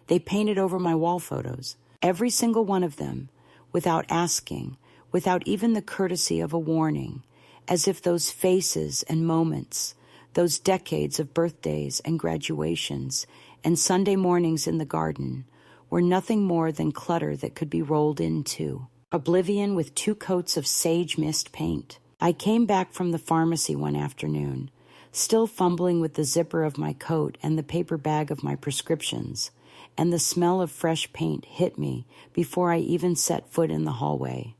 They painted over my wall photos, every single one of them, without asking, without even the courtesy of a warning, as if those faces and moments, those decades of birthdays and graduations and Sunday mornings in the garden, were nothing more than clutter that could be rolled into oblivion with 2 coats of sage mist paint. I came back from the pharmacy one afternoon, still fumbling with the zipper of my coat and the paper bag of my prescriptions, and the smell of fresh paint hit me before I even set foot in the hallway.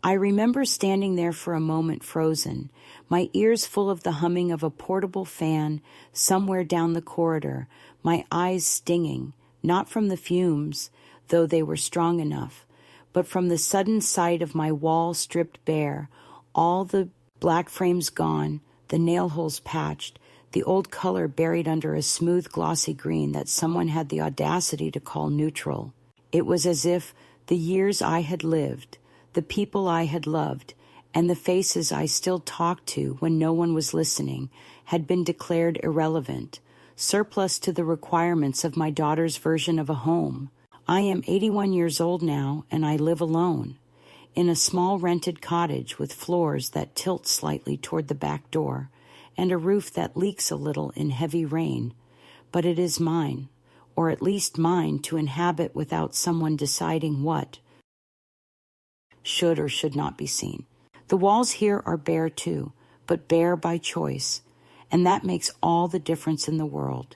I remember standing there for a moment frozen, my ears full of the humming of a portable fan somewhere down the corridor, my eyes stinging, not from the fumes, though they were strong enough, but from the sudden sight of my wall stripped bare, all the black frames gone, the nail holes patched, the old color buried under a smooth glossy green that someone had the audacity to call neutral. It was as if the years I had lived, the people I had loved, and the faces I still talked to when no one was listening had been declared irrelevant, surplus to the requirements of my daughter's version of a home. I am 81 years old now, and I live alone, in a small rented cottage with floors that tilt slightly toward the back door, and a roof that leaks a little in heavy rain. But it is mine, or at least mine to inhabit without someone deciding what should or should not be seen. The walls here are bare too, but bare by choice, and that makes all the difference in the world.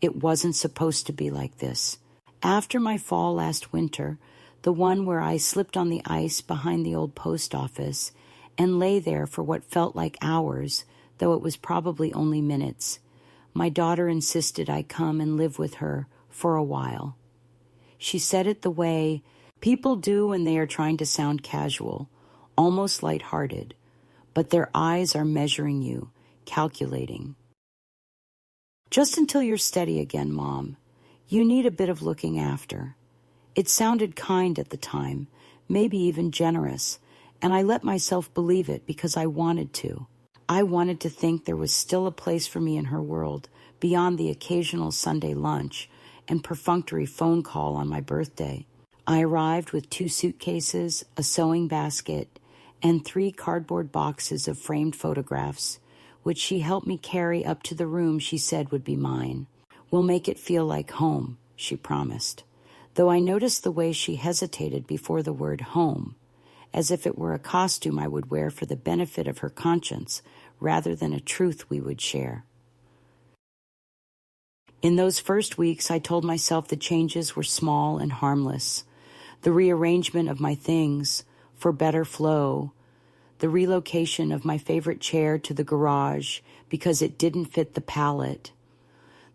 It wasn't supposed to be like this. After my fall last winter, the one where I slipped on the ice behind the old post office and lay there for what felt like hours, though it was probably only minutes, my daughter insisted I come and live with her for a while. She said it the way people do when they are trying to sound casual, almost lighthearted, but their eyes are measuring you, calculating. Just until you're steady again, Mom. You need a bit of looking after. It sounded kind at the time, maybe even generous, and I let myself believe it because I wanted to. I wanted to think there was still a place for me in her world beyond the occasional Sunday lunch and perfunctory phone call on my birthday. I arrived with 2 suitcases, a sewing basket, and 3 cardboard boxes of framed photographs, which she helped me carry up to the room she said would be mine. We'll make it feel like home, she promised, though I noticed the way she hesitated before the word home, as if it were a costume I would wear for the benefit of her conscience rather than a truth we would share. In those first weeks, I told myself the changes were small and harmless. The rearrangement of my things for better flow, the relocation of my favorite chair to the garage because it didn't fit the pallet,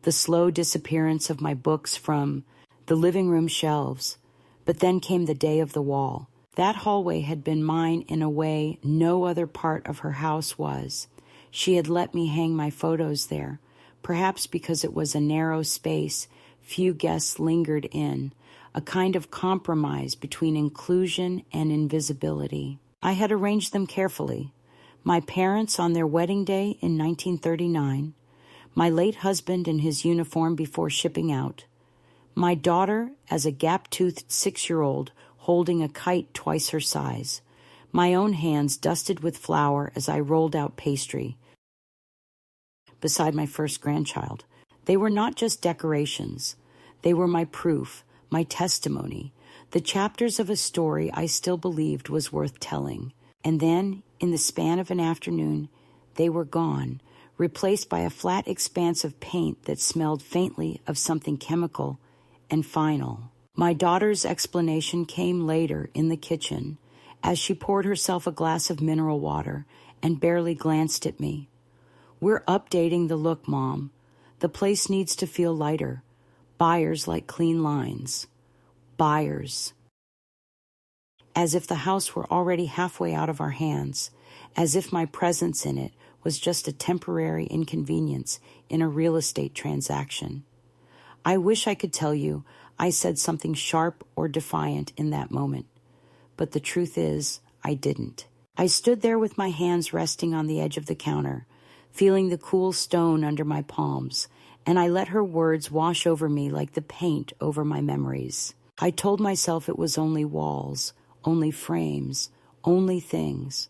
the slow disappearance of my books from the living room shelves. But then came the day of the wall. That hallway had been mine in a way no other part of her house was. She had let me hang my photos there, perhaps because it was a narrow space few guests lingered in, a kind of compromise between inclusion and invisibility. I had arranged them carefully. My parents on their wedding day in 1939, my late husband in his uniform before shipping out, my daughter as a gap-toothed 6-year-old holding a kite twice her size, my own hands dusted with flour as I rolled out pastry beside my first grandchild. They were not just decorations. They were my proof, my testimony, the chapters of a story I still believed was worth telling. And then, in the span of an afternoon, they were gone, replaced by a flat expanse of paint that smelled faintly of something chemical and final. My daughter's explanation came later in the kitchen, as she poured herself a glass of mineral water and barely glanced at me. We're updating the look, Mom. The place needs to feel lighter. Buyers like clean lines. Buyers. As if the house were already halfway out of our hands, as if my presence in it was just a temporary inconvenience in a real estate transaction. I wish I could tell you I said something sharp or defiant in that moment, but the truth is, I didn't. I stood there with my hands resting on the edge of the counter, feeling the cool stone under my palms, and I let her words wash over me like the paint over my memories. I told myself it was only walls, only frames, only things.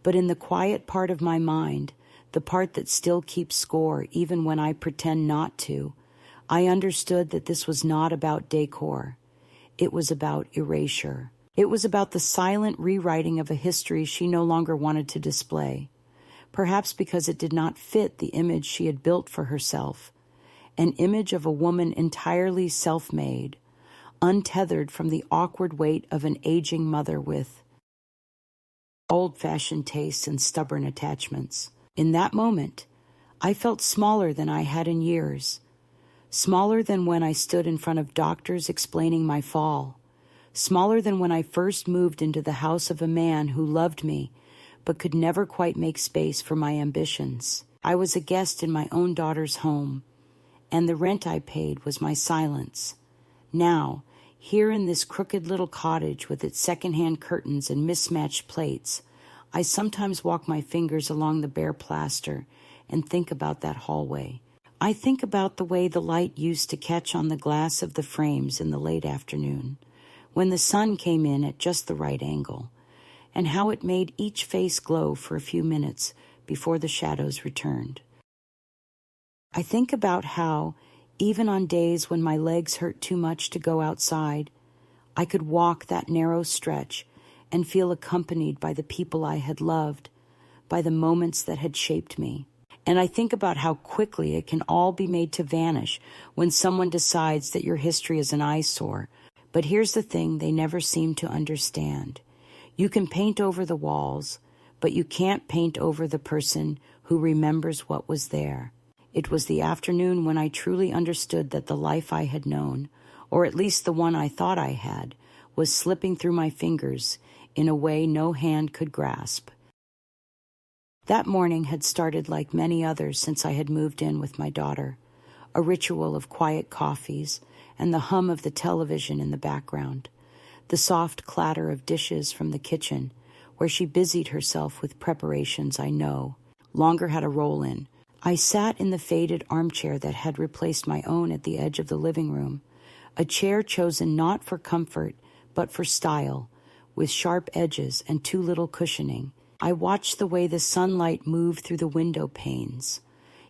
But in the quiet part of my mind, the part that still keeps score even when I pretend not to, I understood that this was not about decor. It was about erasure. It was about the silent rewriting of a history she no longer wanted to display, perhaps because it did not fit the image she had built for herself, an image of a woman entirely self-made, untethered from the awkward weight of an aging mother with old-fashioned tastes and stubborn attachments. In that moment, I felt smaller than I had in years, smaller than when I stood in front of doctors explaining my fall, smaller than when I first moved into the house of a man who loved me but could never quite make space for my ambitions. I was a guest in my own daughter's home, and the rent I paid was my silence. Now, here in this crooked little cottage with its second-hand curtains and mismatched plates, I sometimes walk my fingers along the bare plaster and think about that hallway. I think about the way the light used to catch on the glass of the frames in the late afternoon, when the sun came in at just the right angle, and how it made each face glow for a few minutes before the shadows returned. I think about how, even on days when my legs hurt too much to go outside, I could walk that narrow stretch and feel accompanied by the people I had loved, by the moments that had shaped me. And I think about how quickly it can all be made to vanish when someone decides that your history is an eyesore. But here's the thing they never seem to understand. You can paint over the walls, but you can't paint over the person who remembers what was there. It was the afternoon when I truly understood that the life I had known, or at least the one I thought I had, was slipping through my fingers in a way no hand could grasp. That morning had started like many others since I had moved in with my daughter, a ritual of quiet coffees and the hum of the television in the background, the soft clatter of dishes from the kitchen, where she busied herself with preparations I know longer had a role in. I sat in the faded armchair that had replaced my own at the edge of the living room, a chair chosen not for comfort, but for style, with sharp edges and too little cushioning. I watched the way the sunlight moved through the window panes,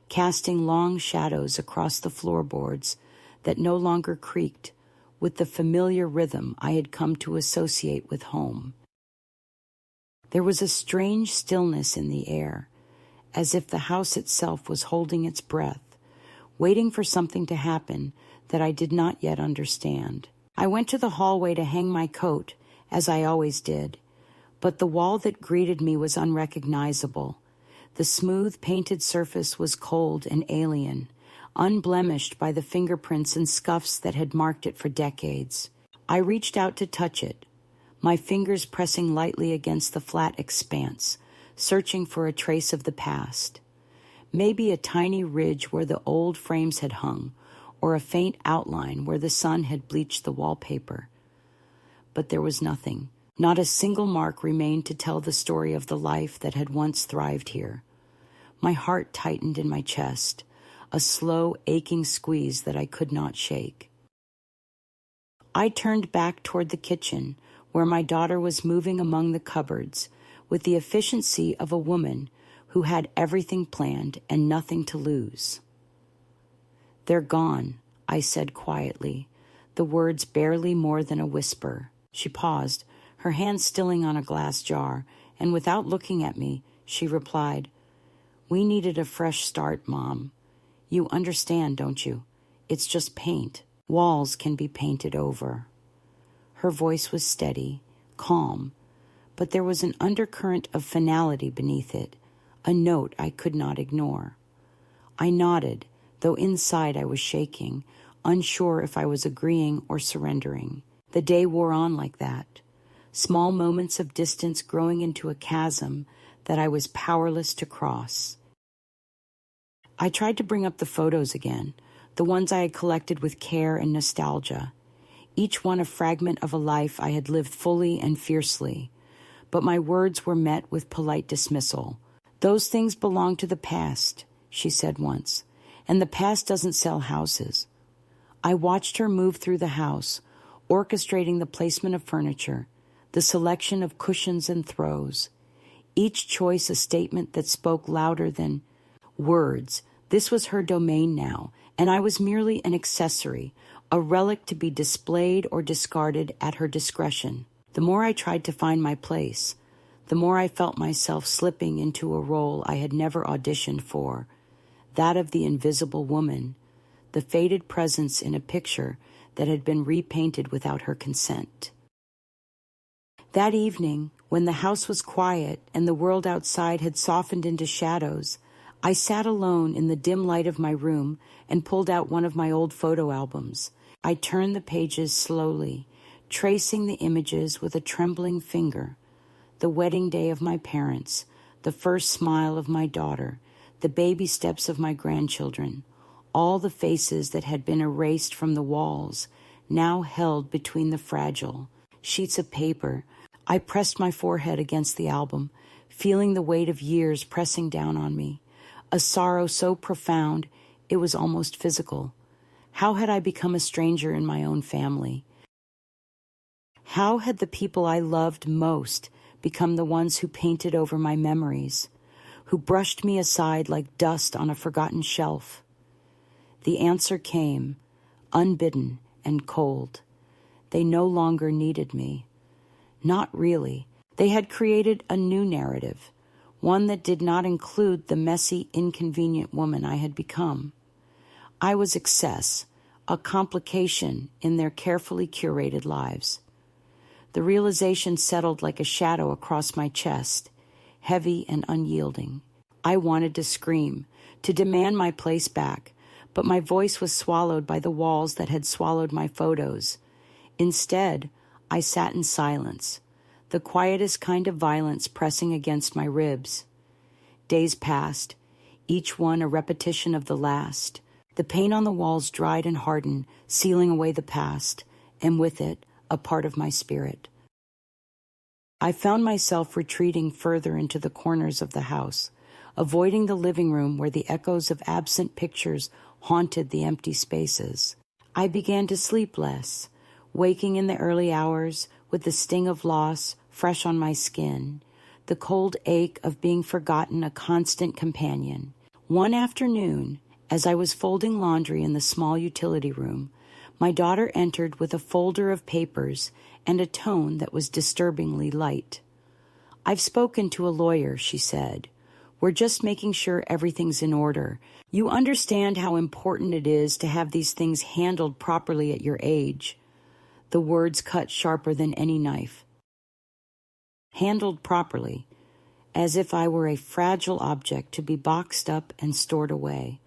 casting long shadows across the floorboards that no longer creaked with the familiar rhythm I had come to associate with home. There was a strange stillness in the air, as if the house itself was holding its breath, waiting for something to happen that I did not yet understand. I went to the hallway to hang my coat, as I always did, but the wall that greeted me was unrecognizable. The smooth, painted surface was cold and alien, unblemished by the fingerprints and scuffs that had marked it for decades. I reached out to touch it, my fingers pressing lightly against the flat expanse, searching for a trace of the past. Maybe a tiny ridge where the old frames had hung, or a faint outline where the sun had bleached the wallpaper. But there was nothing. Not a single mark remained to tell the story of the life that had once thrived here. My heart tightened in my chest, a slow, aching squeeze that I could not shake. I turned back toward the kitchen, where my daughter was moving among the cupboards, with the efficiency of a woman who had everything planned and nothing to lose. "They're gone," I said quietly, the words barely more than a whisper. She paused, her hand stilling on a glass jar, and without looking at me, she replied, "We needed a fresh start, Mom. You understand, don't you? It's just paint. Walls can be painted over." Her voice was steady, calm, but there was an undercurrent of finality beneath it, a note I could not ignore. I nodded, though inside I was shaking, unsure if I was agreeing or surrendering. The day wore on like that, small moments of distance growing into a chasm that I was powerless to cross. I tried to bring up the photos again, the ones I had collected with care and nostalgia, each one a fragment of a life I had lived fully and fiercely, but my words were met with polite dismissal. "Those things belong to the past," she said once, and the past doesn't sell houses. I watched her move through the house, orchestrating the placement of furniture, the selection of cushions and throws, each choice a statement that spoke louder than words. This was her domain now, and I was merely an accessory, a relic to be displayed or discarded at her discretion. The more I tried to find my place, the more I felt myself slipping into a role I had never auditioned for, that of the invisible woman, the faded presence in a picture that had been repainted without her consent. That evening, when the house was quiet and the world outside had softened into shadows, I sat alone in the dim light of my room and pulled out one of my old photo albums. I turned the pages slowly, tracing the images with a trembling finger. The wedding day of my parents, the first smile of my daughter, the baby steps of my grandchildren, all the faces that had been erased from the walls, now held between the fragile sheets of paper. I pressed my forehead against the album, feeling the weight of years pressing down on me, a sorrow so profound it was almost physical. How had I become a stranger in my own family? How had the people I loved most become the ones who painted over my memories, who brushed me aside like dust on a forgotten shelf? The answer came, unbidden and cold. They no longer needed me. Not really. They had created a new narrative, one that did not include the messy, inconvenient woman I had become. I was excess, a complication in their carefully curated lives. The realization settled like a shadow across my chest, heavy and unyielding. I wanted to scream, to demand my place back, but my voice was swallowed by the walls that had swallowed my photos. Instead, I sat in silence, the quietest kind of violence pressing against my ribs. Days passed, each one a repetition of the last. The paint on the walls dried and hardened, sealing away the past, and with it, a part of my spirit. I found myself retreating further into the corners of the house, avoiding the living room where the echoes of absent pictures haunted the empty spaces. I began to sleep less, waking in the early hours with the sting of loss fresh on my skin, the cold ache of being forgotten a constant companion. One afternoon, as I was folding laundry in the small utility room, my daughter entered with a folder of papers and a tone that was disturbingly light. "I've spoken to a lawyer," she said. "We're just making sure everything's in order. You understand how important it is to have these things handled properly at your age." The words cut sharper than any knife. Handled properly, as if I were a fragile object to be boxed up and stored away,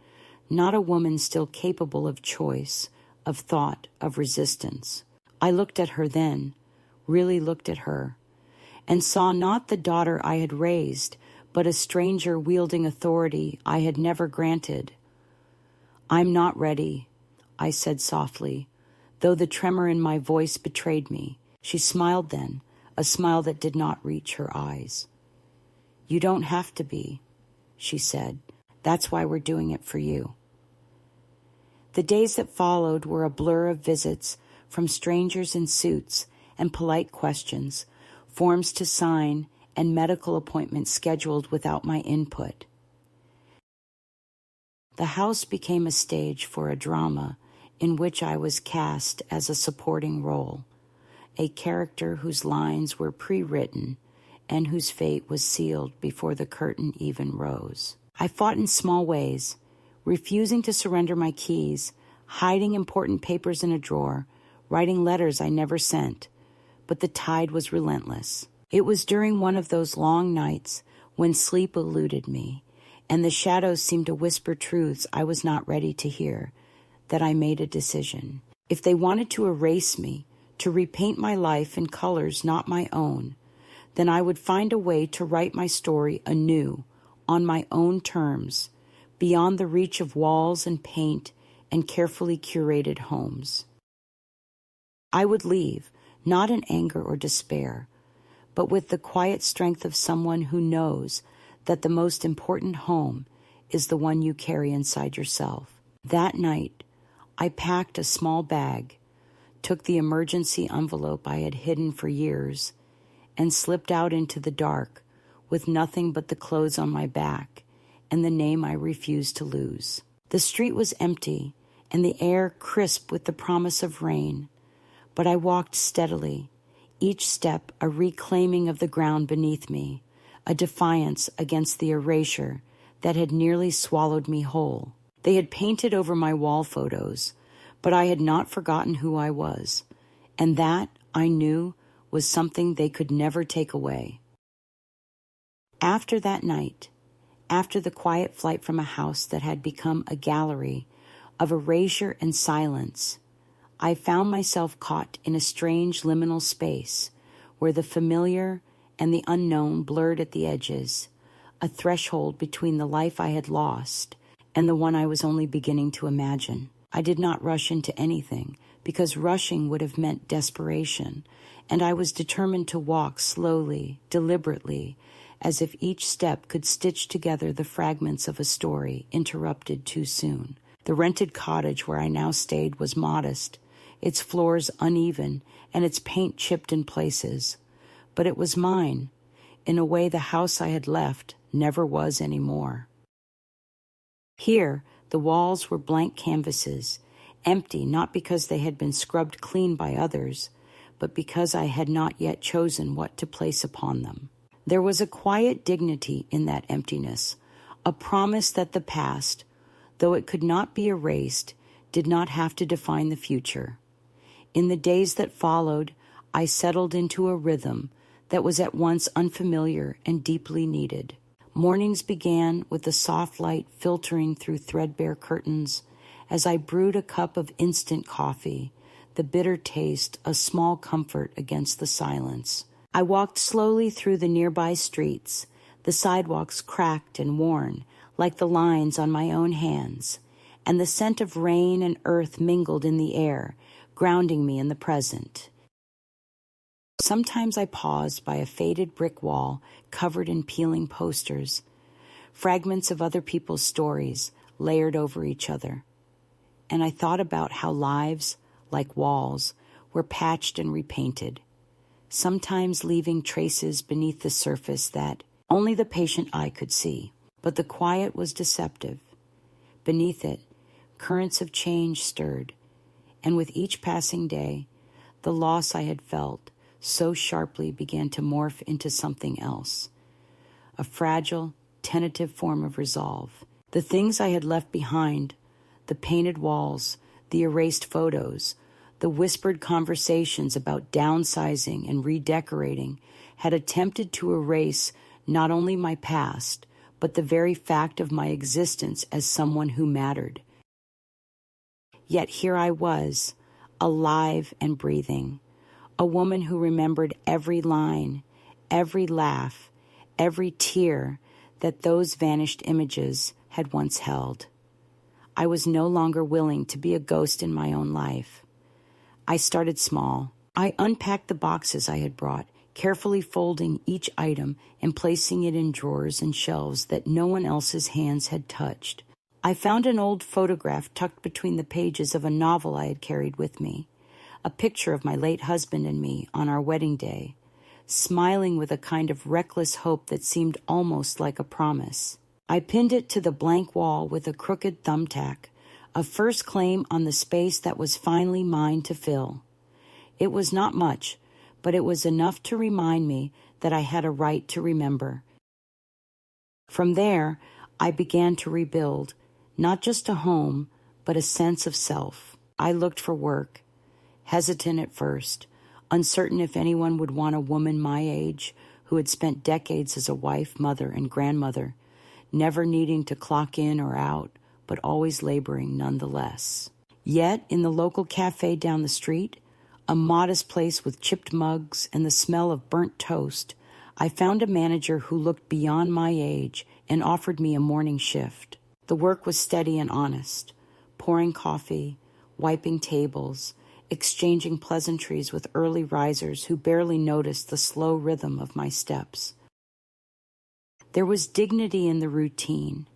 not a woman still capable of choice, of thought, of resistance. I looked at her then, really looked at her, and saw not the daughter I had raised, but a stranger wielding authority I had never granted. "I'm not ready," I said softly, though the tremor in my voice betrayed me. She smiled then, a smile that did not reach her eyes. "You don't have to be," she said. "That's why we're doing it for you." The days that followed were a blur of visits from strangers in suits and polite questions, forms to sign, and medical appointments scheduled without my input. The house became a stage for a drama in which I was cast as a supporting role, a character whose lines were pre-written and whose fate was sealed before the curtain even rose. I fought in small ways, refusing to surrender my keys, hiding important papers in a drawer, writing letters I never sent, but the tide was relentless. It was during one of those long nights when sleep eluded me, and the shadows seemed to whisper truths I was not ready to hear, that I made a decision. If they wanted to erase me, to repaint my life in colors not my own, then I would find a way to write my story anew, on my own terms, beyond the reach of walls and paint and carefully curated homes. I would leave, not in anger or despair, but with the quiet strength of someone who knows that the most important home is the one you carry inside yourself. That night, I packed a small bag, took the emergency envelope I had hidden for years, and slipped out into the dark with nothing but the clothes on my back and the name I refused to lose. The street was empty and the air crisp with the promise of rain, but I walked steadily, each step a reclaiming of the ground beneath me, a defiance against the erasure that had nearly swallowed me whole. They had painted over my wall photos, but I had not forgotten who I was, and that, I knew, was something they could never take away. After that night, after the quiet flight from a house that had become a gallery of erasure and silence, I found myself caught in a strange liminal space where the familiar and the unknown blurred at the edges, a threshold between the life I had lost and the one I was only beginning to imagine. I did not rush into anything, because rushing would have meant desperation, and I was determined to walk slowly, deliberately, as if each step could stitch together the fragments of a story interrupted too soon. The rented cottage where I now stayed was modest, its floors uneven, and its paint chipped in places. But it was mine, in a way the house I had left never was anymore. Here, the walls were blank canvases, empty not because they had been scrubbed clean by others, but because I had not yet chosen what to place upon them. There was a quiet dignity in that emptiness, a promise that the past, though it could not be erased, did not have to define the future. In the days that followed, I settled into a rhythm that was at once unfamiliar and deeply needed. Mornings began with the soft light filtering through threadbare curtains as I brewed a cup of instant coffee, the bitter taste a small comfort against the silence. I walked slowly through the nearby streets, the sidewalks cracked and worn, like the lines on my own hands, and the scent of rain and earth mingled in the air, grounding me in the present. Sometimes I paused by a faded brick wall covered in peeling posters, fragments of other people's stories layered over each other, and I thought about how lives, like walls, were patched and repainted, sometimes leaving traces beneath the surface that only the patient eye could see. But the quiet was deceptive. Beneath it, currents of change stirred, and with each passing day, the loss I had felt so sharply began to morph into something else, a fragile, tentative form of resolve. The things I had left behind, the painted walls, the erased photos, the whispered conversations about downsizing and redecorating, had attempted to erase not only my past, but the very fact of my existence as someone who mattered. Yet here I was, alive and breathing, a woman who remembered every line, every laugh, every tear that those vanished images had once held. I was no longer willing to be a ghost in my own life. I started small. I unpacked the boxes I had brought, carefully folding each item and placing it in drawers and shelves that no one else's hands had touched. I found an old photograph tucked between the pages of a novel I had carried with me, a picture of my late husband and me on our wedding day, smiling with a kind of reckless hope that seemed almost like a promise. I pinned it to the blank wall with a crooked thumbtack, a first claim on the space that was finally mine to fill. It was not much, but it was enough to remind me that I had a right to remember. From there, I began to rebuild, not just a home, but a sense of self. I looked for work, hesitant at first, uncertain if anyone would want a woman my age who had spent decades as a wife, mother, and grandmother, never needing to clock in or out, but always laboring nonetheless. Yet, in the local cafe down the street, a modest place with chipped mugs and the smell of burnt toast, I found a manager who looked beyond my age and offered me a morning shift. The work was steady and honest, pouring coffee, wiping tables, exchanging pleasantries with early risers who barely noticed the slow rhythm of my steps. There was dignity in the routine,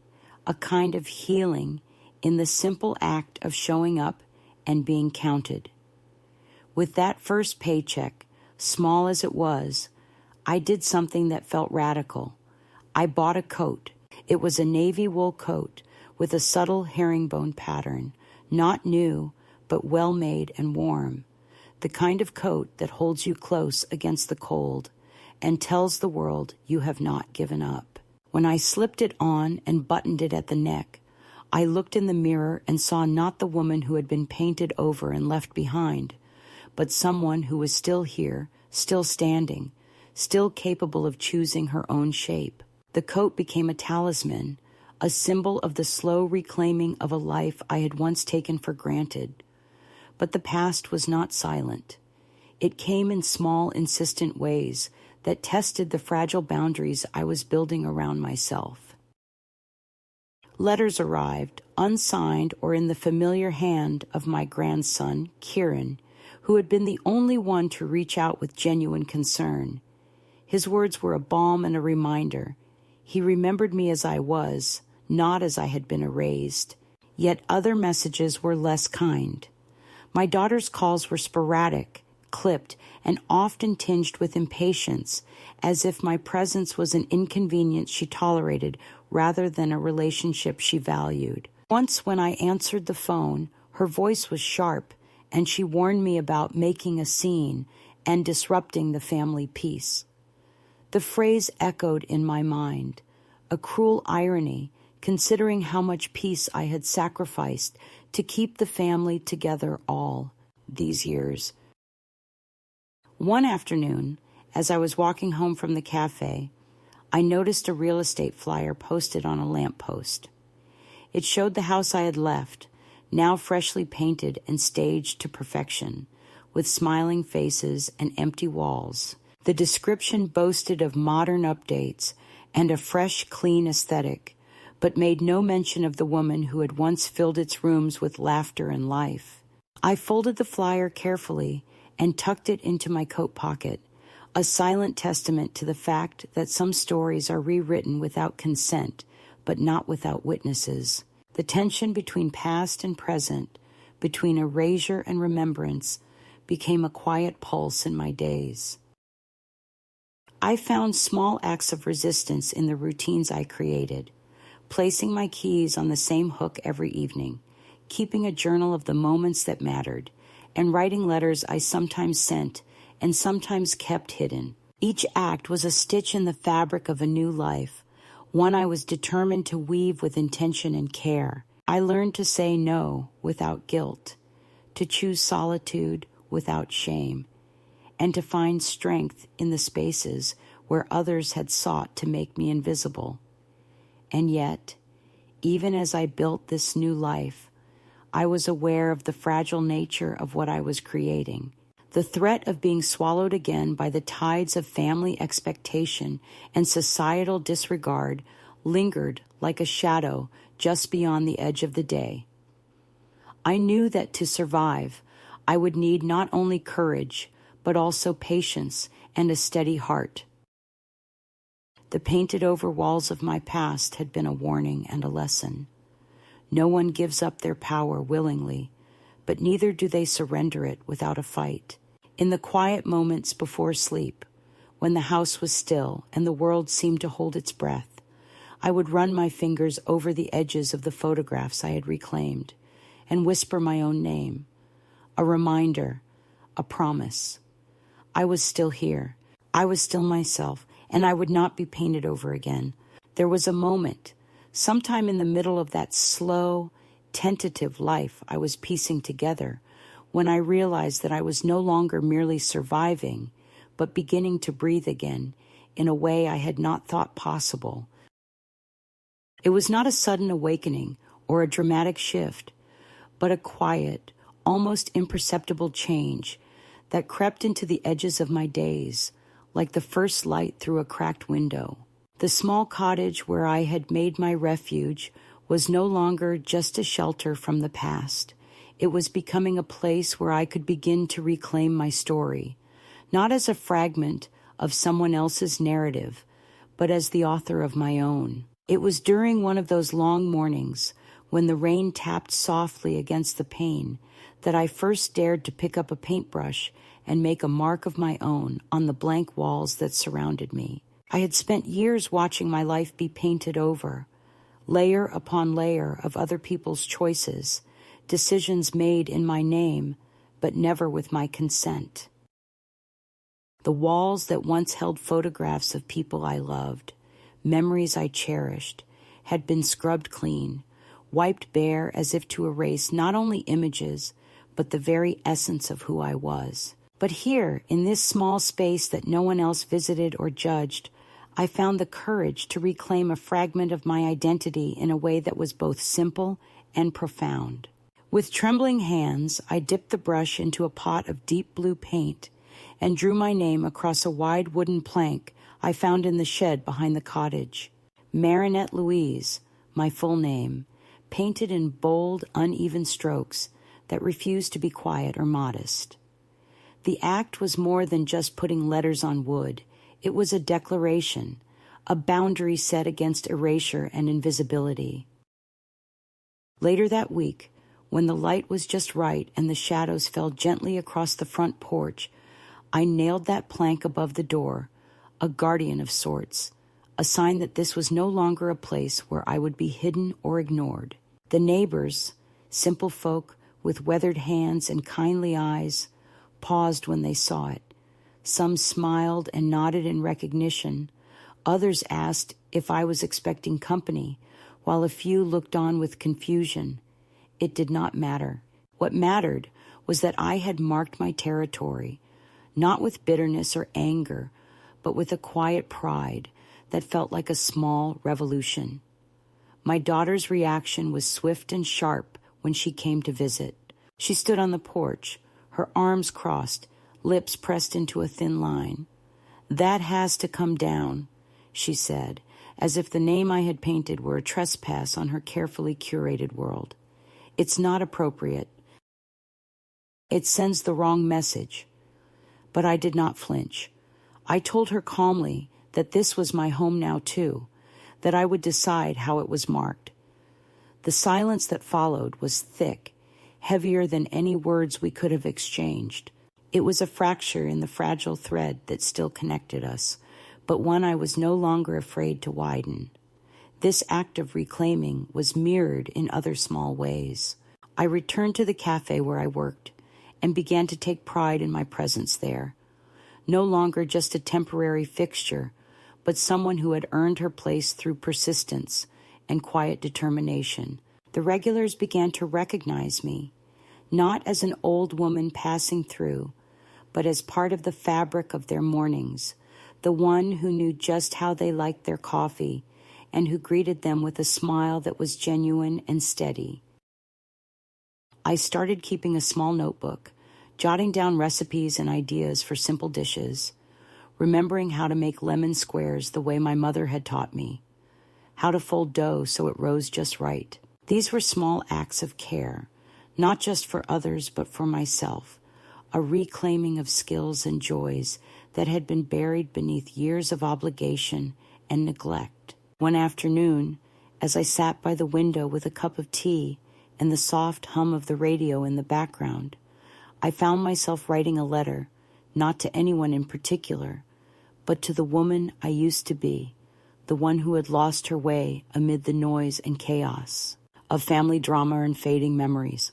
a kind of healing in the simple act of showing up and being counted. With that first paycheck, small as it was, I did something that felt radical. I bought a coat. It was a navy wool coat with a subtle herringbone pattern, not new, but well-made and warm. The kind of coat that holds you close against the cold and tells the world you have not given up. When I slipped it on and buttoned it at the neck, I looked in the mirror and saw not the woman who had been painted over and left behind, but someone who was still here, still standing, still capable of choosing her own shape. The coat became a talisman, a symbol of the slow reclaiming of a life I had once taken for granted. But the past was not silent. It came in small, insistent ways that tested the fragile boundaries I was building around myself. Letters arrived, unsigned or in the familiar hand of my grandson, Kieran, who had been the only one to reach out with genuine concern. His words were a balm and a reminder. He remembered me as I was, not as I had been erased. Yet other messages were less kind. My daughter's calls were sporadic, clipped, and often tinged with impatience, as if my presence was an inconvenience she tolerated rather than a relationship she valued. Once when I answered the phone, her voice was sharp, and she warned me about making a scene and disrupting the family peace. The phrase echoed in my mind, a cruel irony, considering how much peace I had sacrificed to keep the family together all these years. One afternoon, as I was walking home from the cafe, I noticed a real estate flyer posted on a lamppost. It showed the house I had left, now freshly painted and staged to perfection, with smiling faces and empty walls. The description boasted of modern updates and a fresh, clean aesthetic, but made no mention of the woman who had once filled its rooms with laughter and life. I folded the flyer carefully and tucked it into my coat pocket, a silent testament to the fact that some stories are rewritten without consent, but not without witnesses. The tension between past and present, between erasure and remembrance, became a quiet pulse in my days. I found small acts of resistance in the routines I created, placing my keys on the same hook every evening, keeping a journal of the moments that mattered, and writing letters I sometimes sent and sometimes kept hidden. Each act was a stitch in the fabric of a new life, one I was determined to weave with intention and care. I learned to say no without guilt, to choose solitude without shame, and to find strength in the spaces where others had sought to make me invisible. And yet, even as I built this new life, I was aware of the fragile nature of what I was creating. The threat of being swallowed again by the tides of family expectation and societal disregard lingered like a shadow just beyond the edge of the day. I knew that to survive, I would need not only courage, but also patience and a steady heart. The painted-over walls of my past had been a warning and a lesson. No one gives up their power willingly, but neither do they surrender it without a fight. In the quiet moments before sleep, when the house was still and the world seemed to hold its breath, I would run my fingers over the edges of the photographs I had reclaimed and whisper my own name, a reminder, a promise. I was still here. I was still myself, and I would not be painted over again. There was a moment, sometime in the middle of that slow, tentative life I was piecing together, when I realized that I was no longer merely surviving, but beginning to breathe again in a way I had not thought possible. It was not a sudden awakening or a dramatic shift, but a quiet, almost imperceptible change that crept into the edges of my days, like the first light through a cracked window. The small cottage where I had made my refuge was no longer just a shelter from the past. It was becoming a place where I could begin to reclaim my story, not as a fragment of someone else's narrative, but as the author of my own. It was during one of those long mornings, when the rain tapped softly against the pane, that I first dared to pick up a paintbrush and make a mark of my own on the blank walls that surrounded me. I had spent years watching my life be painted over, layer upon layer of other people's choices, decisions made in my name, but never with my consent. The walls that once held photographs of people I loved, memories I cherished, had been scrubbed clean, wiped bare as if to erase not only images, but the very essence of who I was. But here, in this small space that no one else visited or judged, I found the courage to reclaim a fragment of my identity in a way that was both simple and profound. With trembling hands, I dipped the brush into a pot of deep blue paint and drew my name across a wide wooden plank I found in the shed behind the cottage. Marinette Louise, my full name, painted in bold, uneven strokes that refused to be quiet or modest. The act was more than just putting letters on wood. It was a declaration, a boundary set against erasure and invisibility. Later that week, when the light was just right and the shadows fell gently across the front porch, I nailed that plank above the door, a guardian of sorts, a sign that this was no longer a place where I would be hidden or ignored. The neighbors, simple folk with weathered hands and kindly eyes, paused when they saw it. Some smiled and nodded in recognition. Others asked if I was expecting company, while a few looked on with confusion. It did not matter. What mattered was that I had marked my territory, not with bitterness or anger, but with a quiet pride that felt like a small revolution. My daughter's reaction was swift and sharp when she came to visit. She stood on the porch, her arms crossed, lips pressed into a thin line. "That has to come down," she said, as if the name I had painted were a trespass on her carefully curated world. "It's not appropriate. It sends the wrong message." But I did not flinch. I told her calmly that this was my home now too, that I would decide how it was marked. The silence that followed was thick, heavier than any words we could have exchanged. It was a fracture in the fragile thread that still connected us, but one I was no longer afraid to widen. This act of reclaiming was mirrored in other small ways. I returned to the cafe where I worked and began to take pride in my presence there. No longer just a temporary fixture, but someone who had earned her place through persistence and quiet determination. The regulars began to recognize me, not as an old woman passing through, but as part of the fabric of their mornings, the one who knew just how they liked their coffee and who greeted them with a smile that was genuine and steady. I started keeping a small notebook, jotting down recipes and ideas for simple dishes, remembering how to make lemon squares the way my mother had taught me, how to fold dough so it rose just right. These were small acts of care, not just for others but for myself, a reclaiming of skills and joys that had been buried beneath years of obligation and neglect. One afternoon, as I sat by the window with a cup of tea and the soft hum of the radio in the background, I found myself writing a letter, not to anyone in particular, but to the woman I used to be, the one who had lost her way amid the noise and chaos of family drama and fading memories.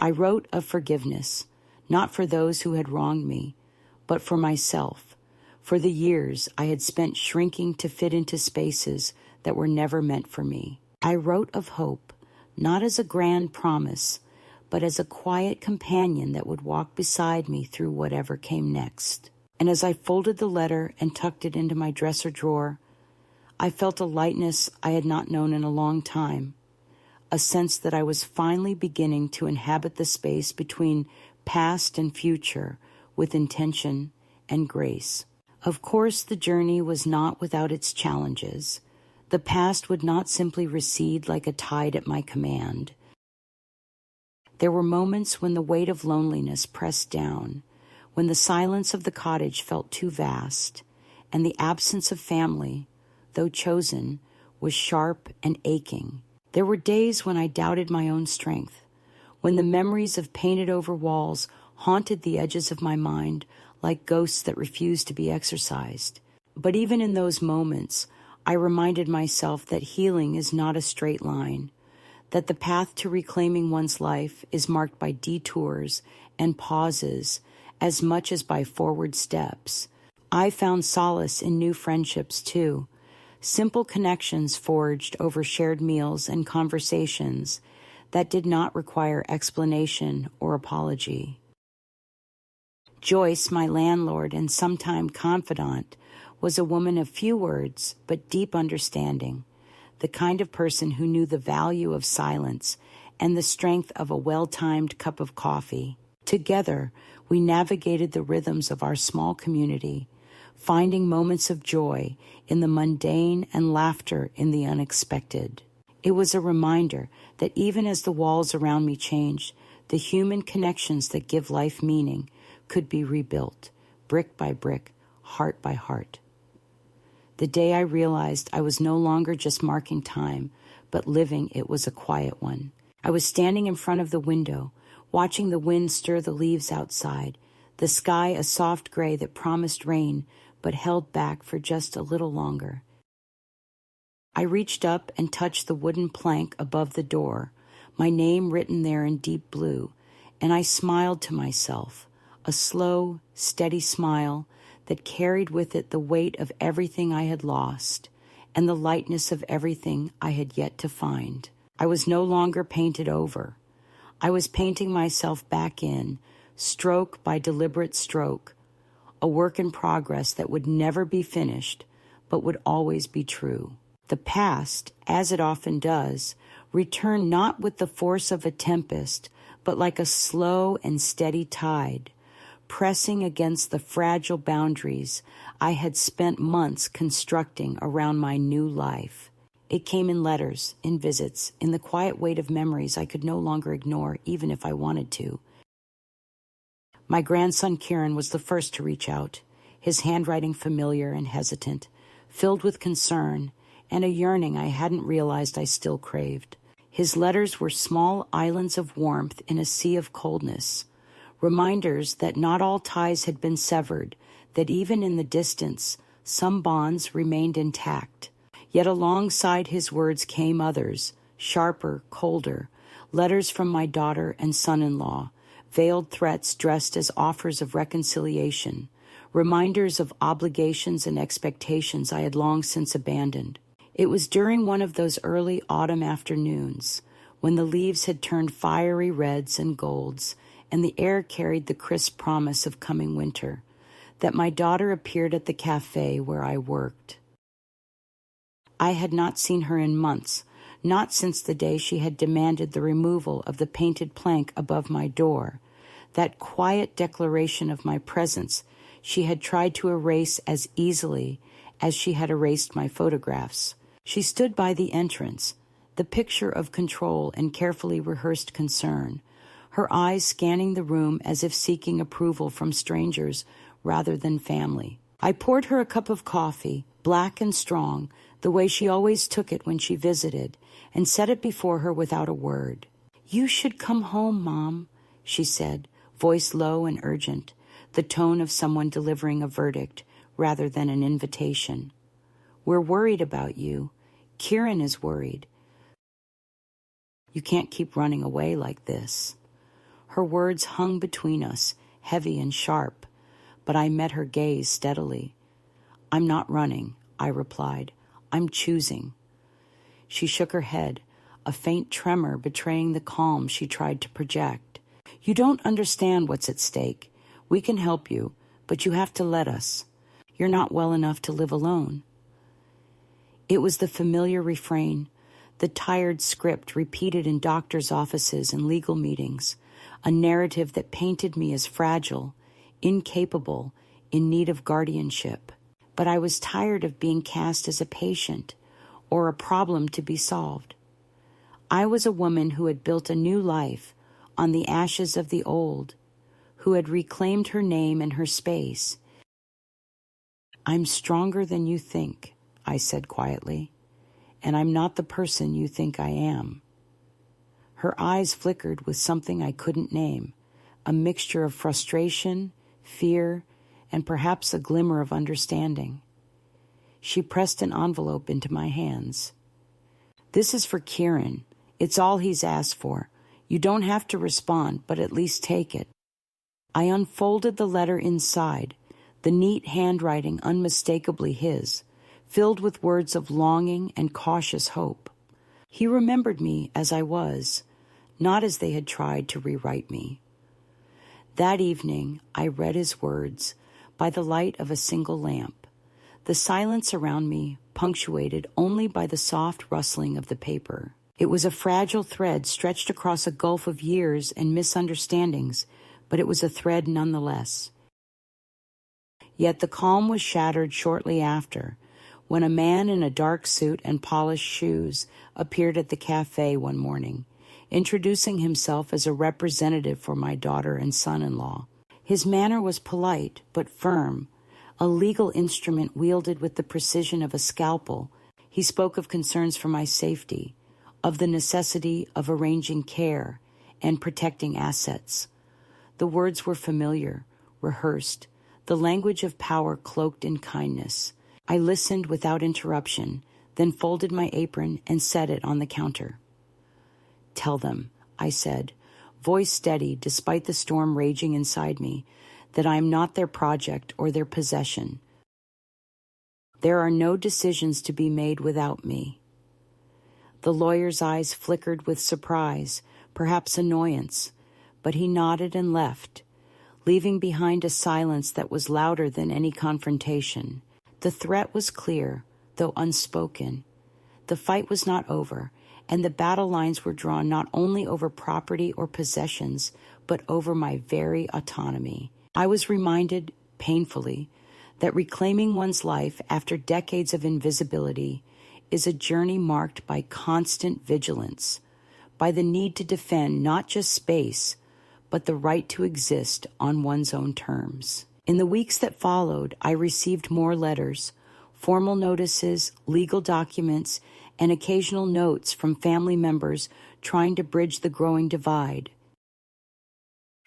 I wrote of forgiveness, not for those who had wronged me, but for myself, for the years I had spent shrinking to fit into spaces that were never meant for me. I wrote of hope, not as a grand promise, but as a quiet companion that would walk beside me through whatever came next. And as I folded the letter and tucked it into my dresser drawer, I felt a lightness I had not known in a long time, a sense that I was finally beginning to inhabit the space between past and future with intention and grace. Of course, the journey was not without its challenges. The past would not simply recede like a tide at my command. There were moments when the weight of loneliness pressed down, when the silence of the cottage felt too vast, and the absence of family, though chosen, was sharp and aching. There were days when I doubted my own strength, when the memories of painted-over walls haunted the edges of my mind like ghosts that refused to be exorcised. But even in those moments, I reminded myself that healing is not a straight line, that the path to reclaiming one's life is marked by detours and pauses as much as by forward steps. I found solace in new friendships, too, simple connections forged over shared meals and conversations that did not require explanation or apology. Joyce, my landlord and sometime confidant, was a woman of few words but deep understanding, the kind of person who knew the value of silence and the strength of a well-timed cup of coffee. Together, we navigated the rhythms of our small community, finding moments of joy in the mundane and laughter in the unexpected. It was a reminder that even as the walls around me changed, the human connections that give life meaning could be rebuilt, brick by brick, heart by heart. The day I realized I was no longer just marking time, but living it was a quiet one. I was standing in front of the window, watching the wind stir the leaves outside, the sky a soft gray that promised rain but held back for just a little longer. I reached up and touched the wooden plank above the door, my name written there in deep blue, and I smiled to myself, a slow, steady smile that carried with it the weight of everything I had lost and the lightness of everything I had yet to find. I was no longer painted over. I was painting myself back in, stroke by deliberate stroke, a work in progress that would never be finished, but would always be true. The past, as it often does, returned not with the force of a tempest, but like a slow and steady tide, pressing against the fragile boundaries I had spent months constructing around my new life. It came in letters, in visits, in the quiet weight of memories I could no longer ignore, even if I wanted to. My grandson Kieran was the first to reach out, his handwriting familiar and hesitant, filled with concern and a yearning I hadn't realized I still craved. His letters were small islands of warmth in a sea of coldness, reminders that not all ties had been severed, that even in the distance, some bonds remained intact. Yet alongside his words came others, sharper, colder, letters from my daughter and son-in-law, veiled threats dressed as offers of reconciliation, reminders of obligations and expectations I had long since abandoned. It was during one of those early autumn afternoons, when the leaves had turned fiery reds and golds, and the air carried the crisp promise of coming winter, that my daughter appeared at the cafe where I worked. I had not seen her in months, not since the day she had demanded the removal of the painted plank above my door, that quiet declaration of my presence she had tried to erase as easily as she had erased my photographs. She stood by the entrance, the picture of control and carefully rehearsed concern, her eyes scanning the room as if seeking approval from strangers rather than family. I poured her a cup of coffee, black and strong, the way she always took it when she visited, and set it before her without a word. "You should come home, Mom," she said, voice low and urgent, the tone of someone delivering a verdict rather than an invitation. "We're worried about you. Kieran is worried. You can't keep running away like this." Her words hung between us, heavy and sharp, but I met her gaze steadily. "I'm not running," I replied. "I'm choosing." She shook her head, a faint tremor betraying the calm she tried to project. "You don't understand what's at stake. We can help you, but you have to let us. You're not well enough to live alone." It was the familiar refrain, the tired script repeated in doctors' offices and legal meetings, a narrative that painted me as fragile, incapable, in need of guardianship. But I was tired of being cast as a patient or a problem to be solved. I was a woman who had built a new life on the ashes of the old, who had reclaimed her name and her space. "I'm stronger than you think," I said quietly, "and I'm not the person you think I am." Her eyes flickered with something I couldn't name, a mixture of frustration, fear, and perhaps a glimmer of understanding. She pressed an envelope into my hands. "This is for Kieran. It's all he's asked for. You don't have to respond, but at least take it." I unfolded the letter inside, the neat handwriting unmistakably his, filled with words of longing and cautious hope. He remembered me as I was, not as they had tried to rewrite me. That evening, I read his words by the light of a single lamp, the silence around me punctuated only by the soft rustling of the paper. It was a fragile thread stretched across a gulf of years and misunderstandings, but it was a thread nonetheless. Yet the calm was shattered shortly after, when a man in a dark suit and polished shoes appeared at the cafe one morning, introducing himself as a representative for my daughter and son-in-law. His manner was polite but firm, a legal instrument wielded with the precision of a scalpel. He spoke of concerns for my safety, of the necessity of arranging care and protecting assets. The words were familiar, rehearsed, the language of power cloaked in kindness. I listened without interruption, then folded my apron and set it on the counter. "Tell them," I said, voice steady despite the storm raging inside me, "that I am not their project or their possession. There are no decisions to be made without me." The lawyer's eyes flickered with surprise, perhaps annoyance, but he nodded and left, leaving behind a silence that was louder than any confrontation. The threat was clear, though unspoken. The fight was not over, and the battle lines were drawn not only over property or possessions, but over my very autonomy. I was reminded, painfully, that reclaiming one's life after decades of invisibility is a journey marked by constant vigilance, by the need to defend not just space, but the right to exist on one's own terms. In the weeks that followed, I received more letters, formal notices, legal documents, and occasional notes from family members trying to bridge the growing divide.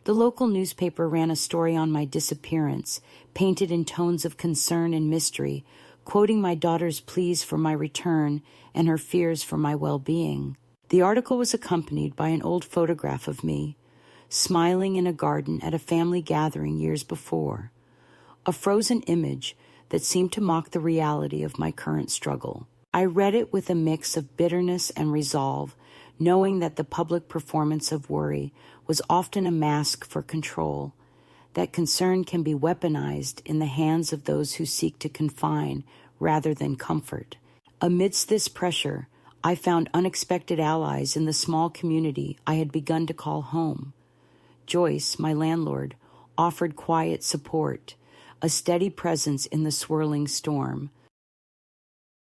The local newspaper ran a story on my disappearance, painted in tones of concern and mystery, quoting my daughter's pleas for my return and her fears for my well-being. The article was accompanied by an old photograph of me, smiling in a garden at a family gathering years before, a frozen image that seemed to mock the reality of my current struggle. I read it with a mix of bitterness and resolve, knowing that the public performance of worry was often a mask for control, that concern can be weaponized in the hands of those who seek to confine rather than comfort. Amidst this pressure, I found unexpected allies in the small community I had begun to call home. Joyce, my landlord, offered quiet support, a steady presence in the swirling storm.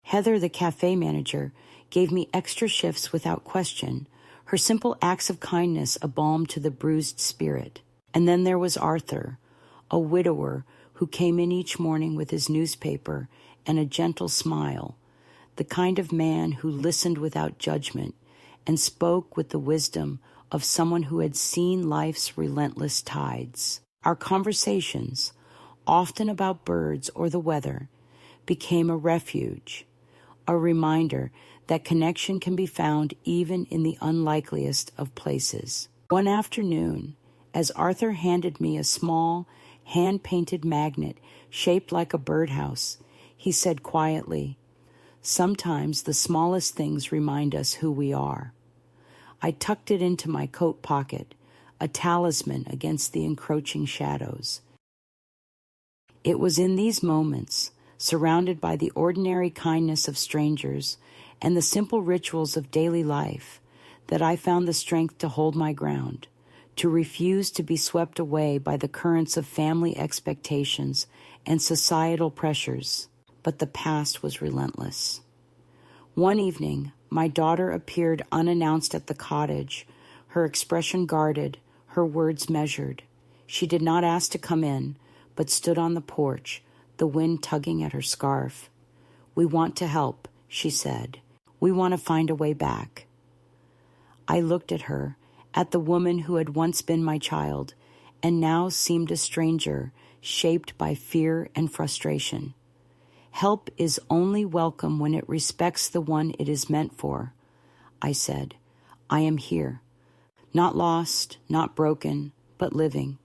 Heather, the cafe manager, gave me extra shifts without question, her simple acts of kindness a balm to the bruised spirit. And then there was Arthur, a widower who came in each morning with his newspaper and a gentle smile, the kind of man who listened without judgment and spoke with the wisdom of someone who had seen life's relentless tides. Our conversations, often about birds or the weather, became a refuge, a reminder that connection can be found even in the unlikeliest of places. One afternoon, as Arthur handed me a small, hand-painted magnet shaped like a birdhouse, he said quietly, "Sometimes the smallest things remind us who we are." I tucked it into my coat pocket, a talisman against the encroaching shadows. It was in these moments, surrounded by the ordinary kindness of strangers and the simple rituals of daily life, that I found the strength to hold my ground, to refuse to be swept away by the currents of family expectations and societal pressures. But the past was relentless. One evening, my daughter appeared unannounced at the cottage, her expression guarded, her words measured. She did not ask to come in, but stood on the porch, the wind tugging at her scarf. We want to help, she said. We want to find a way back. I looked at her, at the woman who had once been my child, and now seemed a stranger, shaped by fear and frustration. Help is only welcome when it respects the one it is meant for. I said, I am here. Not lost, not broken, but living.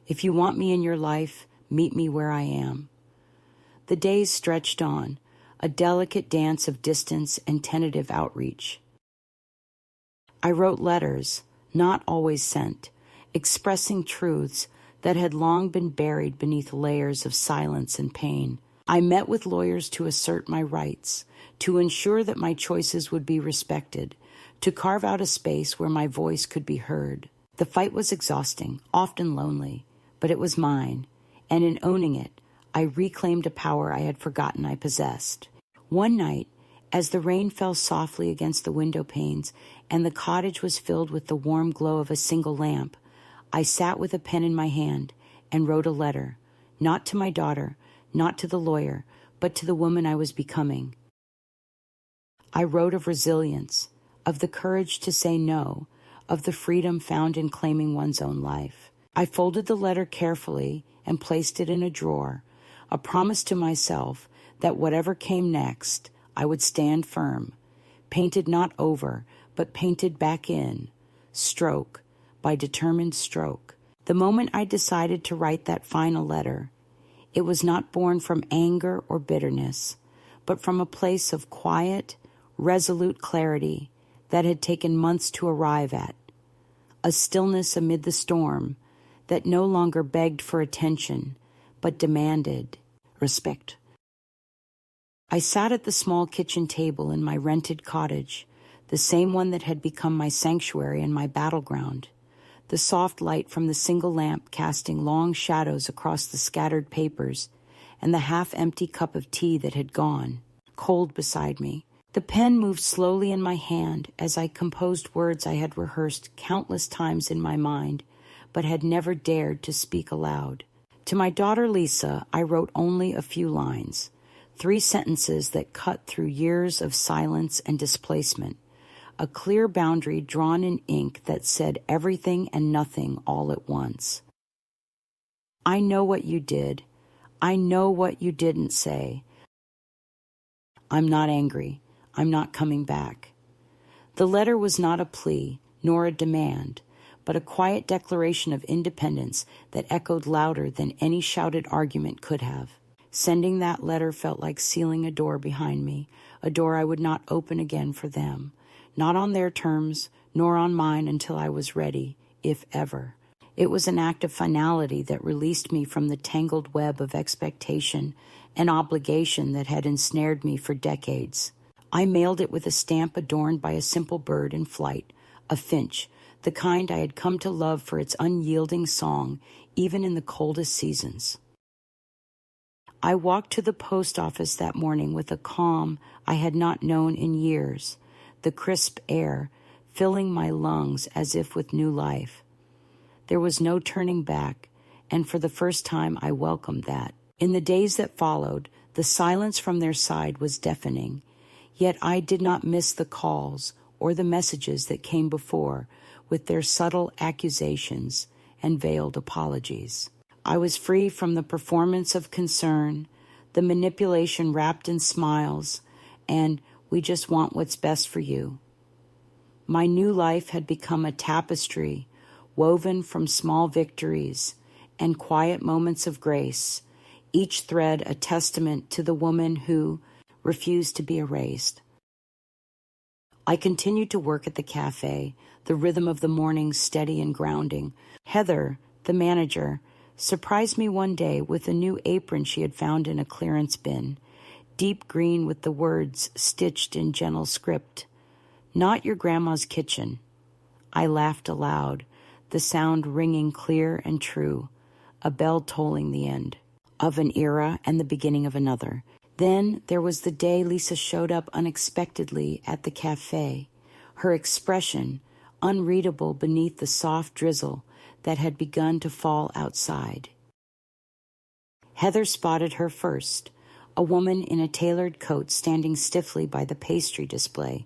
If you want me in your life, meet me where I am. The days stretched on, a delicate dance of distance and tentative outreach. I wrote letters, not always sent, expressing truths that had long been buried beneath layers of silence and pain. I met with lawyers to assert my rights, to ensure that my choices would be respected, to carve out a space where my voice could be heard. The fight was exhausting, often lonely, but it was mine, and in owning it, I reclaimed a power I had forgotten I possessed. One night, as the rain fell softly against the window panes and the cottage was filled with the warm glow of a single lamp, I sat with a pen in my hand and wrote a letter, not to my daughter, not to the lawyer, but to the woman I was becoming. I wrote of resilience, of the courage to say no, of the freedom found in claiming one's own life. I folded the letter carefully and placed it in a drawer, a promise to myself that whatever came next, I would stand firm, painted not over, but painted back in, stroke by determined stroke. The moment I decided to write that final letter, it was not born from anger or bitterness, but from a place of quiet, resolute clarity that had taken months to arrive at, a stillness amid the storm that no longer begged for attention, but demanded respect. I sat at the small kitchen table in my rented cottage, the same one that had become my sanctuary and my battleground, the soft light from the single lamp casting long shadows across the scattered papers, and the half-empty cup of tea that had gone, cold beside me. The pen moved slowly in my hand as I composed words I had rehearsed countless times in my mind, but had never dared to speak aloud. To my daughter Lisa, I wrote only a few lines, 3 sentences that cut through years of silence and displacement, a clear boundary drawn in ink that said everything and nothing all at once. I know what you did. I know what you didn't say. I'm not angry. I'm not coming back. The letter was not a plea, nor a demand, but a quiet declaration of independence that echoed louder than any shouted argument could have. Sending that letter felt like sealing a door behind me, a door I would not open again for them, not on their terms, nor on mine until I was ready, if ever. It was an act of finality that released me from the tangled web of expectation and obligation that had ensnared me for decades. I mailed it with a stamp adorned by a simple bird in flight, a finch, the kind I had come to love for its unyielding song, even in the coldest seasons. I walked to the post office that morning with a calm I had not known in years, the crisp air filling my lungs as if with new life. There was no turning back, and for the first time I welcomed that. In the days that followed, the silence from their side was deafening, yet I did not miss the calls or the messages that came before with their subtle accusations and veiled apologies. I was free from the performance of concern, the manipulation wrapped in smiles, and we just want what's best for you. My new life had become a tapestry woven from small victories and quiet moments of grace, each thread a testament to the woman who refused to be erased. I continued to work at the cafe, the rhythm of the morning steady and grounding. Heather, the manager, surprised me one day with a new apron she had found in a clearance bin, deep green with the words stitched in gentle script, "Not your grandma's kitchen." I laughed aloud, the sound ringing clear and true, a bell tolling the end of an era and the beginning of another. Then there was the day Lisa showed up unexpectedly at the cafe, her expression unreadable beneath the soft drizzle that had begun to fall outside. Heather spotted her first, a woman in a tailored coat standing stiffly by the pastry display,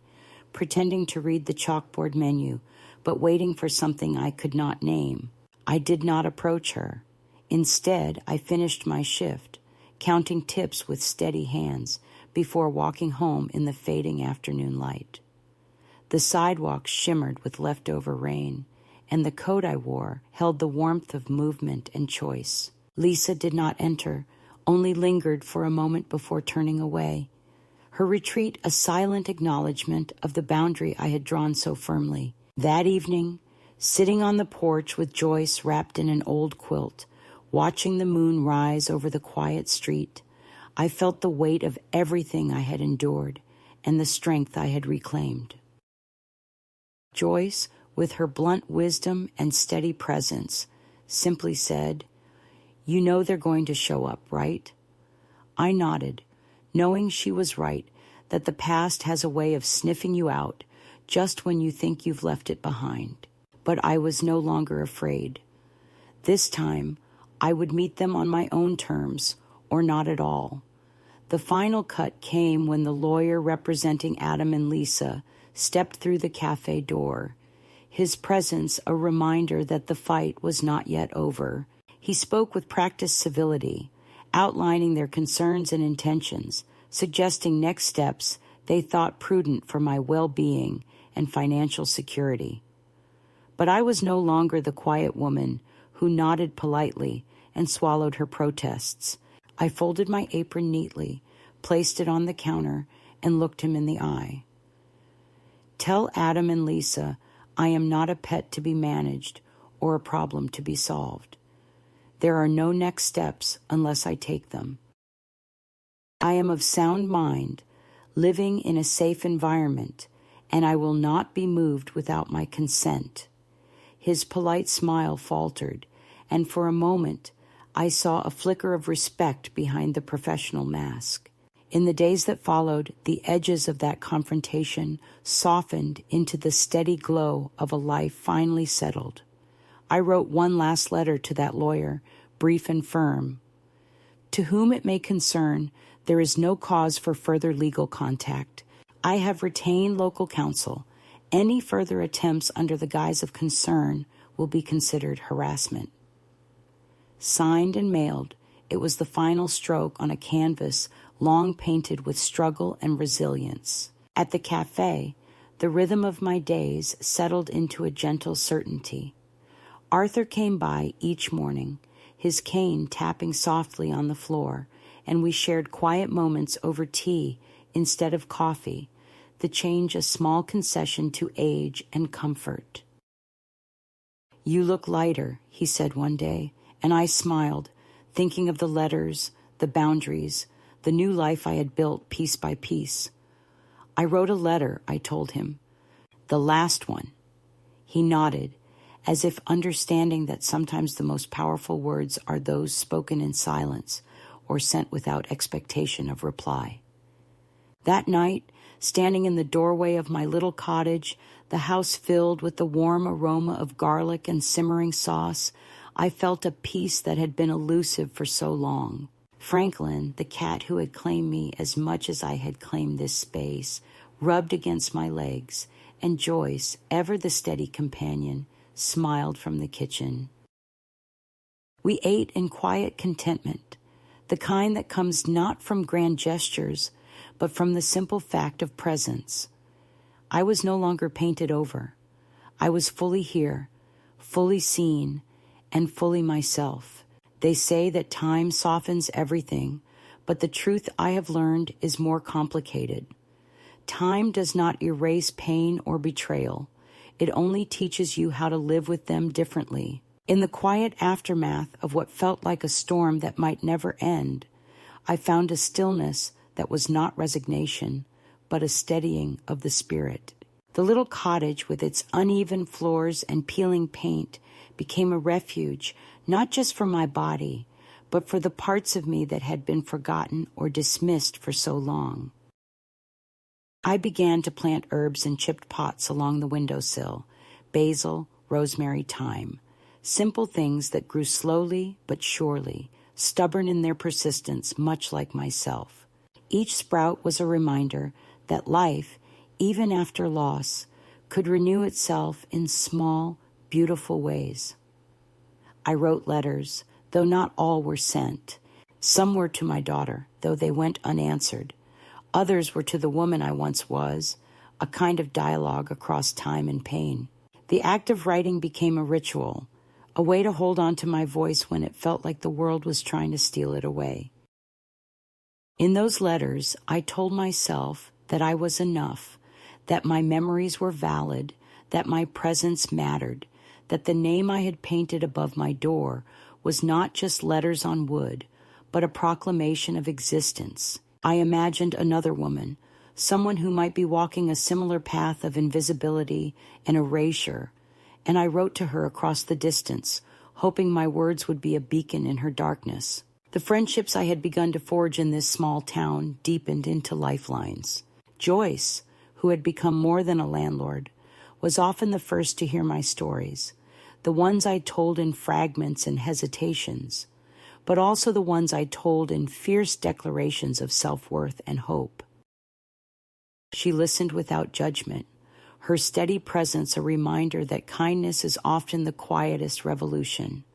pretending to read the chalkboard menu, but waiting for something I could not name. I did not approach her. Instead, I finished my shift, counting tips with steady hands, before walking home in the fading afternoon light. The sidewalk shimmered with leftover rain, and the coat I wore held the warmth of movement and choice. Lisa did not enter, only lingered for a moment before turning away, her retreat a silent acknowledgement of the boundary I had drawn so firmly. That evening, sitting on the porch with Joyce wrapped in an old quilt, watching the moon rise over the quiet street, I felt the weight of everything I had endured and the strength I had reclaimed. Joyce, with her blunt wisdom and steady presence, simply said, "You know they're going to show up, right?" I nodded, knowing she was right, that the past has a way of sniffing you out just when you think you've left it behind. But I was no longer afraid. This time, I would meet them on my own terms, or not at all. The final cut came when the lawyer representing Adam and Lisa stepped through the cafe door, his presence a reminder that the fight was not yet over. He spoke with practiced civility, outlining their concerns and intentions, suggesting next steps they thought prudent for my well-being and financial security. But I was no longer the quiet woman who nodded politely and swallowed her protests. I folded my apron neatly, placed it on the counter, and looked him in the eye. "Tell Adam and Lisa I am not a pet to be managed or a problem to be solved. There are no next steps unless I take them. I am of sound mind, living in a safe environment, and I will not be moved without my consent." His polite smile faltered, and for a moment I saw a flicker of respect behind the professional mask. In the days that followed, the edges of that confrontation softened into the steady glow of a life finally settled. I wrote one last letter to that lawyer, brief and firm. "To whom it may concern, there is no cause for further legal contact. I have retained local counsel. Any further attempts under the guise of concern will be considered harassment." Signed and mailed, it was the final stroke on a canvas long painted with struggle and resilience. At the cafe, the rhythm of my days settled into a gentle certainty. Arthur came by each morning, his cane tapping softly on the floor, and we shared quiet moments over tea instead of coffee, the change a small concession to age and comfort. "You look lighter," he said one day, and I smiled, thinking of the letters, the boundaries, the new life I had built piece by piece. "I wrote a letter," I told him. "The last one." He nodded, as if understanding that sometimes the most powerful words are those spoken in silence or sent without expectation of reply. That night, standing in the doorway of my little cottage, the house filled with the warm aroma of garlic and simmering sauce, I felt a peace that had been elusive for so long. Franklin, the cat who had claimed me as much as I had claimed this space, rubbed against my legs, and Joyce, ever the steady companion, smiled from the kitchen. We ate in quiet contentment, the kind that comes not from grand gestures, but from the simple fact of presence. I was no longer painted over. I was fully here, fully seen, and fully myself. They say that time softens everything, but the truth I have learned is more complicated. Time does not erase pain or betrayal. It only teaches you how to live with them differently. In the quiet aftermath of what felt like a storm that might never end, I found a stillness that was not resignation, but a steadying of the spirit. The little cottage with its uneven floors and peeling paint became a refuge, not just for my body, but for the parts of me that had been forgotten or dismissed for so long. I began to plant herbs in chipped pots along the windowsill, basil, rosemary, thyme, simple things that grew slowly but surely, stubborn in their persistence, much like myself. Each sprout was a reminder that life, even after loss, could renew itself in small, beautiful ways. I wrote letters, though not all were sent. Some were to my daughter, though they went unanswered. Others were to the woman I once was, a kind of dialogue across time and pain. The act of writing became a ritual, a way to hold on to my voice when it felt like the world was trying to steal it away. In those letters, I told myself that I was enough, that my memories were valid, that my presence mattered, that the name I had painted above my door was not just letters on wood, but a proclamation of existence. I imagined another woman, someone who might be walking a similar path of invisibility and erasure, and I wrote to her across the distance, hoping my words would be a beacon in her darkness. The friendships I had begun to forge in this small town deepened into lifelines. Joyce, who had become more than a landlord, was often the first to hear my stories, the ones I told in fragments and hesitations, but also the ones I told in fierce declarations of self-worth and hope. She listened without judgment, her steady presence a reminder that kindness is often the quietest revolution.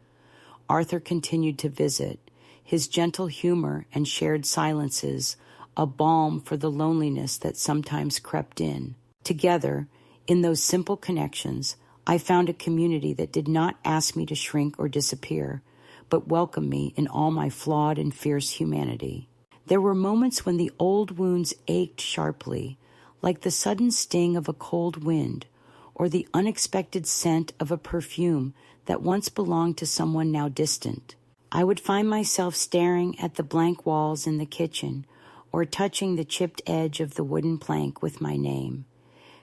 Arthur continued to visit, his gentle humor and shared silences a balm for the loneliness that sometimes crept in. Together, in those simple connections, I found a community that did not ask me to shrink or disappear, but welcomed me in all my flawed and fierce humanity. There were moments when the old wounds ached sharply, like the sudden sting of a cold wind, or the unexpected scent of a perfume that once belonged to someone now distant. I would find myself staring at the blank walls in the kitchen, or touching the chipped edge of the wooden plank with my name,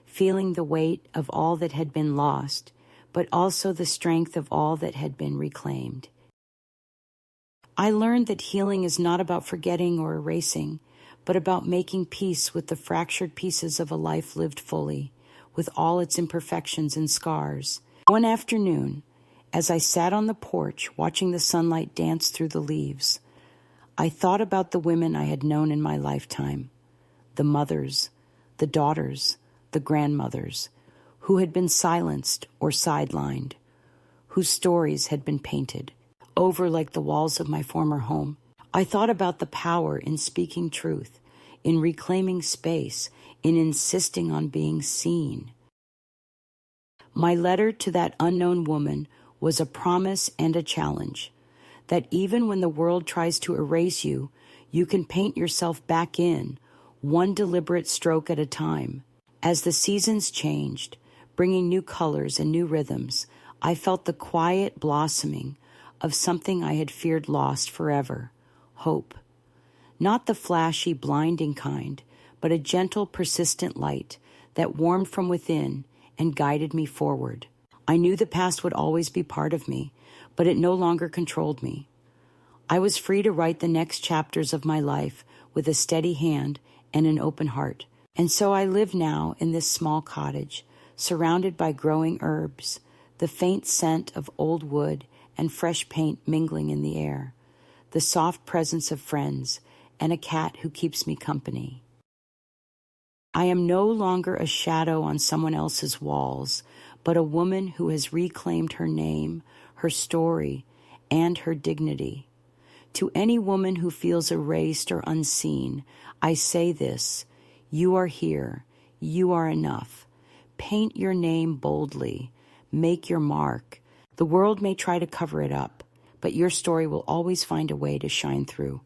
feeling the weight of all that had been lost, but also the strength of all that had been reclaimed. I learned that healing is not about forgetting or erasing, but about making peace with the fractured pieces of a life lived fully, with all its imperfections and scars. One afternoon, as I sat on the porch watching the sunlight dance through the leaves, I thought about the women I had known in my lifetime, the mothers, the daughters, the grandmothers, who had been silenced or sidelined, whose stories had been painted over like the walls of my former home. I thought about the power in speaking truth, in reclaiming space, in insisting on being seen. My letter to that unknown woman was a promise and a challenge, that even when the world tries to erase you, you can paint yourself back in, one deliberate stroke at a time. As the seasons changed, bringing new colors and new rhythms, I felt the quiet blossoming of something I had feared lost forever, hope. Not the flashy, blinding kind, but a gentle, persistent light that warmed from within and guided me forward. I knew the past would always be part of me, but it no longer controlled me. I was free to write the next chapters of my life with a steady hand and an open heart. And so I live now in this small cottage, surrounded by growing herbs, the faint scent of old wood and fresh paint mingling in the air, the soft presence of friends, and a cat who keeps me company. I am no longer a shadow on someone else's walls, but a woman who has reclaimed her name, her story, and her dignity. To any woman who feels erased or unseen, I say this: you are here, you are enough. Paint your name boldly, make your mark. The world may try to cover it up, but your story will always find a way to shine through.